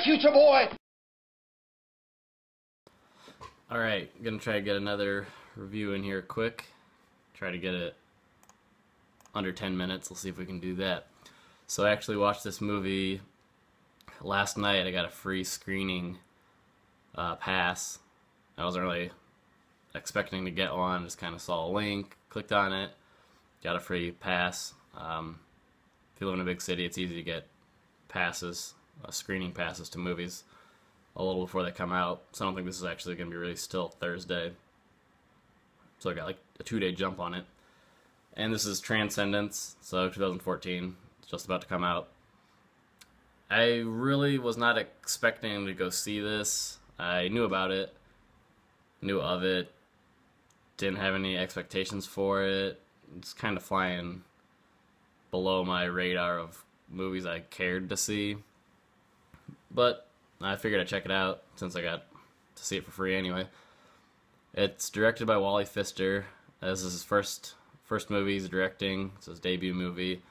future boy! Alright, gonna try to get another review in here quick. Try to get it under 10 minutes. We'll see if we can do that. So I actually watched this movie last night. I got a free screening pass. I wasn't really expecting to get one. Just kind of saw a link, clicked on it, got a free pass. If you live in a big city, it's easy to get passes, screening passes to movies a little before they come out. So I don't think this is actually going to be released till Thursday. So I got like a 2-day jump on it. And this is Transcendence, so 2014. It's just about to come out. I really was not expecting to go see this. I knew about it, knew of it, didn't have any expectations for it. It's kind of flying below my radar of movies I cared to see. But I figured I'd check it out since I got to see it for free anyway. It's directed by Wally Pfister. This is his first movie he's directing. It's his debut movie.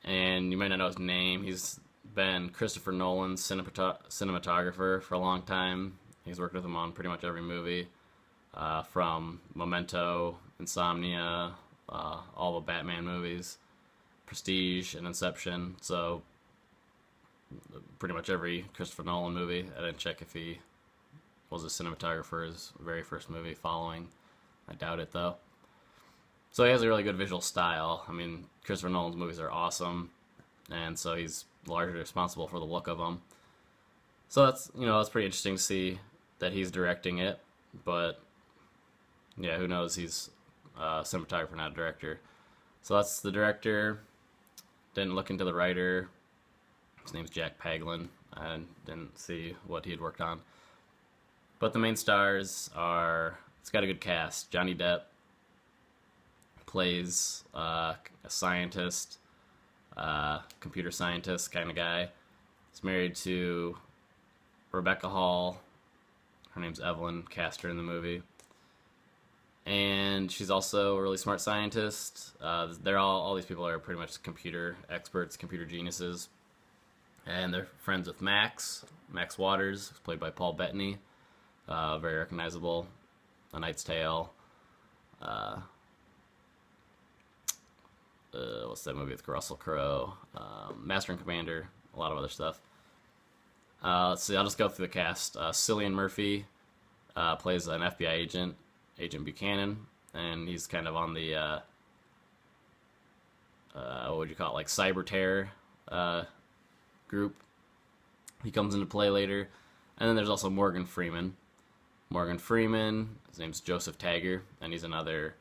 And you might not know his name. He's been Christopher Nolan's cinematographer for a long time. He's worked with him on pretty much every movie. From Memento, Insomnia, all the Batman movies, Prestige, and Inception. So pretty much every Christopher Nolan movie. I didn't check if he was a cinematographer for his very first movie following. I doubt it though. So he has a really good visual style. I mean, Christopher Nolan's movies are awesome, and so he's largely responsible for the look of them. So that's, that's pretty interesting to see that he's directing it. But yeah, who knows? He's a cinematographer, not a director. So that's the director. Didn't look into the writer. His name's Jack Paglin. I didn't see what he had worked on. But the main stars are, it's got a good cast. Johnny Depp plays a scientist, computer scientist kind of guy. He's married to Rebecca Hall. Her name's Evelyn, cast her in the movie. And she's also a really smart scientist. All these people are pretty much computer experts, computer geniuses. And they're friends with Max Waters, who's played by Paul Bettany. Very recognizable. A Knight's Tale. What's that movie with Russell Crowe? Master and Commander. A lot of other stuff. Let's see, I'll just go through the cast. Cillian Murphy plays an FBI agent, Agent Buchanan, and he's kind of on the, what would you call it, like cyber terror group. He comes into play later. And then there's also Morgan Freeman. His name's Joseph Tagger, and he's another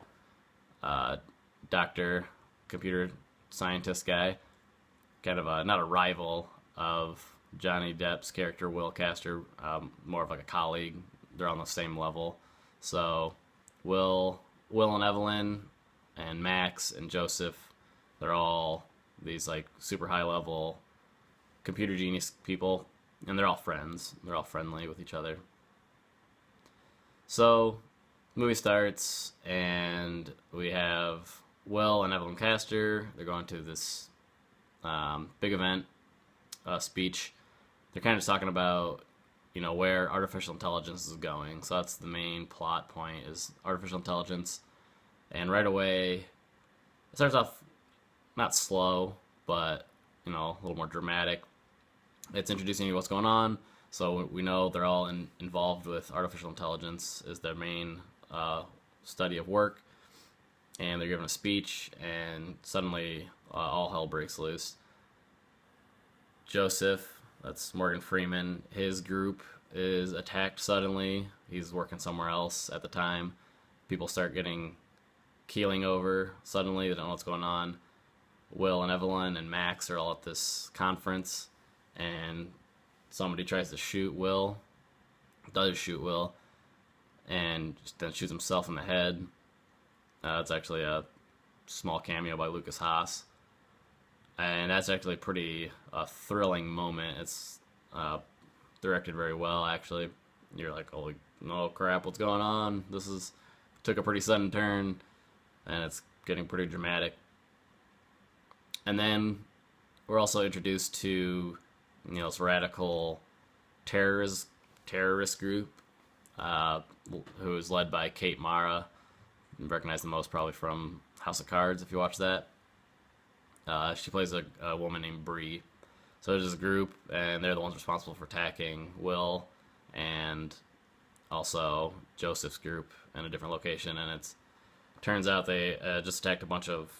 doctor, computer scientist guy. Kind of not a rival of Johnny Depp's character, Will Castor, more of like a colleague. They're on the same level. So Will and Evelyn and Max and Joseph, they're all these like super high level computer genius people, and they're all friends. They're all friendly with each other. So movie starts, and we have Will and Evelyn Castor. They're going to this big event speech. They're kind of talking about where artificial intelligence is going. So that's the main plot point, is artificial intelligence. And right away, it starts off not slow, but a little more dramatic. It's introducing you to what's going on. So we know they're all involved with artificial intelligence is their main study of work. And they're giving a speech, and suddenly all hell breaks loose. Joseph, that's Morgan Freeman, his group is attacked suddenly. He's working somewhere else at the time. People start keeling over suddenly. They don't know what's going on. Will and Evelyn and Max are all at this conference, and somebody tries to shoot Will, and then shoots himself in the head. It's actually a small cameo by Lucas Haas. And that's actually a pretty thrilling moment. It's directed very well, actually. You're like, holy, no crap, what's going on? Took a pretty sudden turn, and it's getting pretty dramatic. And then we're also introduced to this radical terrorist group, uh, who is led by Kate Mara. You recognize the most probably from House of Cards if you watch that. She plays a woman named Bree. So there's this group, and they're the ones responsible for attacking Will and also Joseph's group in a different location. And it turns out they just attacked a bunch of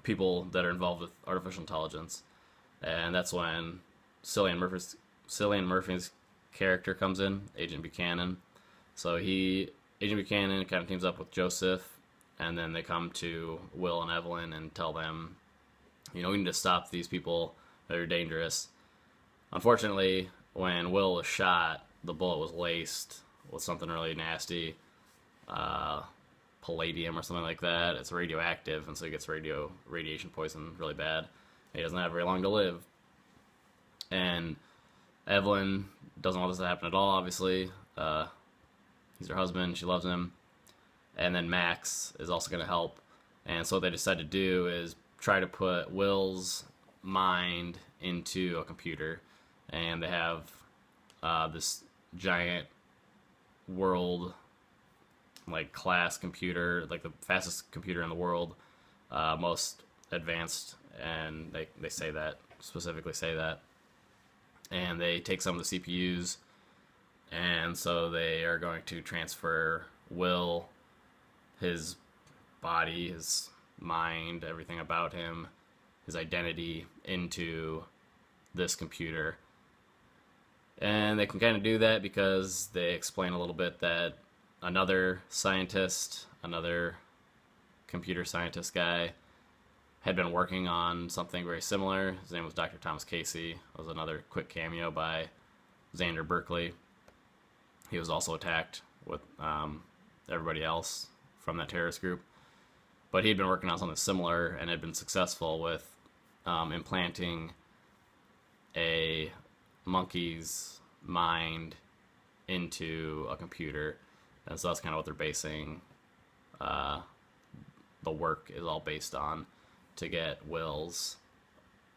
people that are involved with artificial intelligence. And that's when Cillian Murphy's character comes in, Agent Buchanan. So Agent Buchanan kind of teams up with Joseph, and then they come to Will and Evelyn and tell them, we need to stop these people that are dangerous. Unfortunately, when Will was shot, the bullet was laced with something really nasty, palladium or something like that. It's radioactive, and so he gets radiation poison really bad. He doesn't have very long to live. And Evelyn doesn't want this to happen at all, obviously. He's her husband, she loves him. And then Max is also going to help. And so what they decide to do is try to put Will's mind into a computer. And they have this giant world, class computer, the fastest computer in the world, most advanced, and they specifically say that. And they take some of the CPUs, and so they are going to transfer Will, his body, his mind, everything about him, his identity, into this computer. And they can kind of do that because they explain a little bit that another computer scientist guy, had been working on something very similar. His name was Dr. Thomas Casey. It was another quick cameo by Xander Berkeley. He was also attacked with everybody else from that terrorist group. But he'd been working on something similar and had been successful with implanting a monkey's mind into a computer. And so that's kind of what they're basing the work is all based on, to get Will's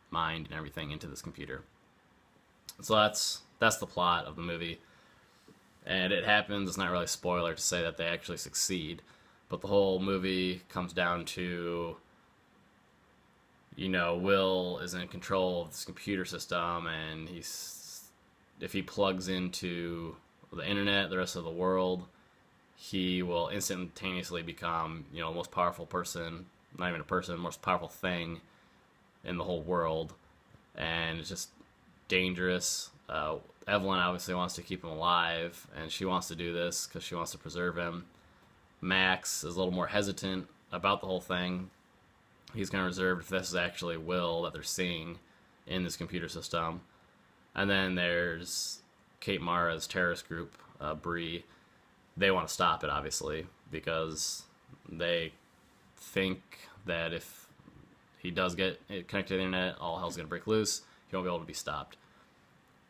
mind and everything into this computer. So that's the plot of the movie. And it happens, it's not really a spoiler to say that they actually succeed, but the whole movie comes down to, Will is in control of this computer system, and if he plugs into the internet, the rest of the world, he will instantaneously become, the most powerful person, not even a person, most powerful thing in the whole world. And it's just dangerous. Evelyn obviously wants to keep him alive, and she wants to do this because she wants to preserve him. Max is a little more hesitant about the whole thing. He's kind of reserved if this is actually Will that they're seeing in this computer system. And then there's Kate Mara's terrorist group, Bree. They want to stop it, obviously, because they think that if he does get connected to the internet, all hell's going to break loose. He won't be able to be stopped.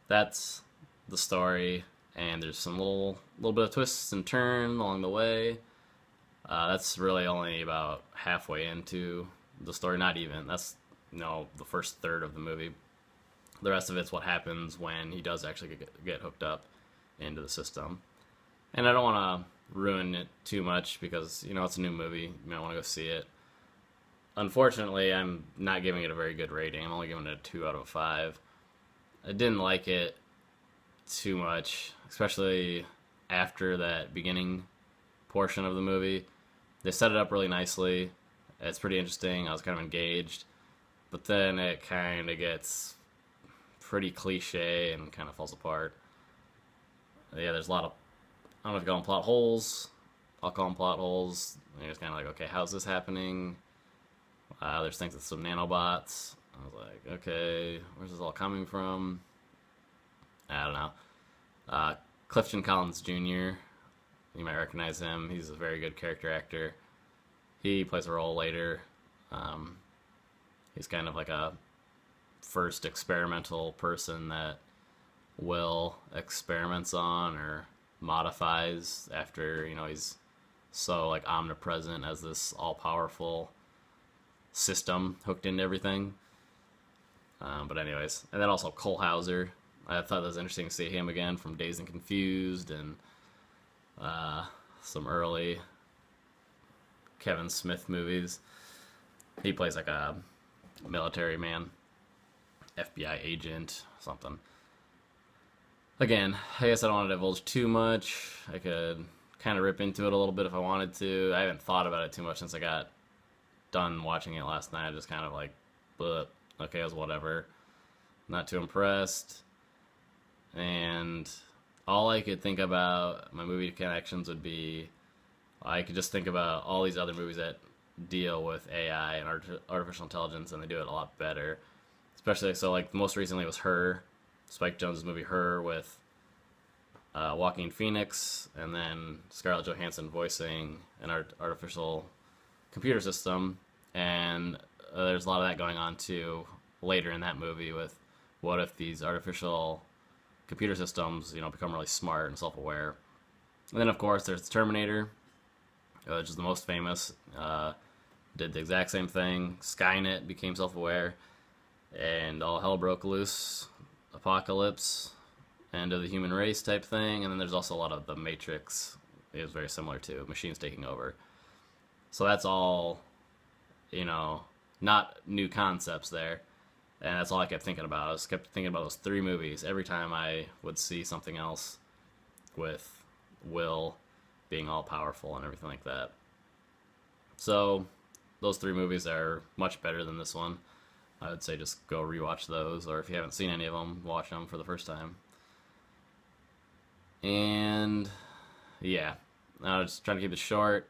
That's the story, and there's some little bit of twists and turns along the way. That's really only about halfway into the story, not even. That's the first third of the movie. The rest of it's what happens when he does actually get hooked up into the system. And I don't want to ruin it too much because, it's a new movie. You might want to go see it. Unfortunately, I'm not giving it a very good rating. I'm only giving it a 2 out of 5. I didn't like it too much, especially after that beginning portion of the movie. They set it up really nicely. It's pretty interesting. I was kind of engaged. But then it kind of gets pretty cliche and kind of falls apart. Yeah, there's a lot of, I don't know if you call them plot holes. I'll call them plot holes. And you're just kind of like, okay, how's this happening? There's things with some nanobots. I was like, okay, where's this all coming from? I don't know. Clifton Collins Jr., you might recognize him. He's a very good character actor. He plays a role later. He's kind of like a first experimental person that Will experiments on or modifies after, he's so omnipresent as this all-powerful system hooked into everything. But anyways, and then also Cole Hauser. I thought that was interesting to see him again from Dazed and Confused and some early Kevin Smith movies. He plays like a military man, FBI agent, something. Again, I guess I don't want to divulge too much. I could kind of rip into it a little bit if I wanted to. I haven't thought about it too much since I got done watching it last night. I just kind of like, but okay, it was whatever. Not too impressed. And all I could think about, my movie connections would be, I could just think about all these other movies that deal with AI and artificial intelligence, and they do it a lot better. Especially, so like most recently was Her, Spike Jonze's movie Her with Joaquin Phoenix, and then Scarlett Johansson voicing an artificial computer system, and there's a lot of that going on too later in that movie with what if these artificial computer systems, become really smart and self-aware. And then of course there's Terminator, which is the most famous. Did the exact same thing. Skynet became self-aware, and all hell broke loose. Apocalypse, end of the human race type thing. And then there's also a lot of the Matrix. It was very similar to machines taking over. So that's all, not new concepts there. And that's all I kept thinking about. I just kept thinking about those three movies every time I would see something else with Will being all powerful and everything like that. So those three movies are much better than this one. I would say just go rewatch those, or if you haven't seen any of them, watch them for the first time. And yeah, I was just trying to keep it short.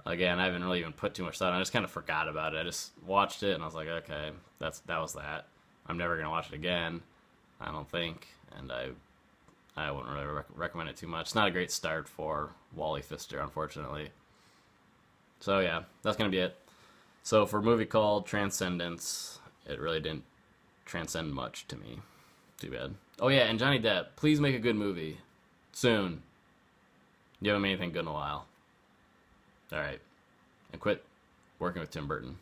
Again, I haven't really even put too much thought. I just kind of forgot about it. I just watched it and I was like, okay, that was that. I'm never gonna watch it again, I don't think, and I wouldn't really recommend it too much. It's not a great start for Wally Pfister, unfortunately. So yeah, that's gonna be it. So for a movie called Transcendence, it really didn't transcend much to me. Too bad. Oh yeah, and Johnny Depp, please make a good movie soon. You haven't made anything good in a while. All right, and quit working with Tim Burton.